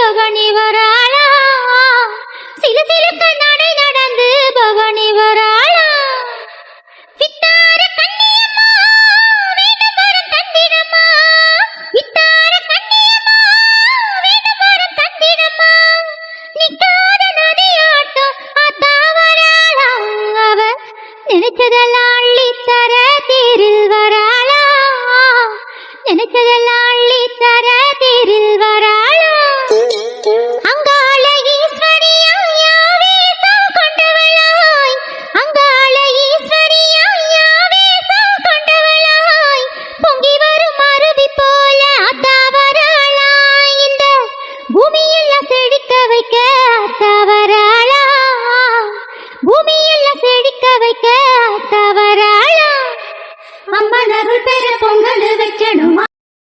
பகனி வராளா சில சிலுக்க நடை நடந்து பகனி வராளா சித்தார கண்ணியம்மா வேண்டும் வரம் தந்திடம்மா சித்தார கண்ணியம்மா வேண்டும் வரம் தந்திடம்மா நிக்காத நதியாட்டம் ஆத்தா வராளா அவ நினைச்சதெல்லாம் அள்ளி தர தேரில் வராளா நினைச்சதெல்லாம் அள்ளி தர தேரில் வராளா அங்காள ஈஸ்வரியாய் யாவேசம் கொண்டவளாய் அங்காள ஈஸ்வரியாய் யாவேசம் கொண்டவளாய் பொங்கி வரும் அருவி போல ஆத்தா வராளாய் இந்த பூமியெல்லாம் செழிக்க வைக்க ஆத்தா வராளா பூமியெல்லாம் செழிக்க வைக்க ஆத்தா வராளா அம்மன் அருள் பெற பொங்கல் வைக்கணுமா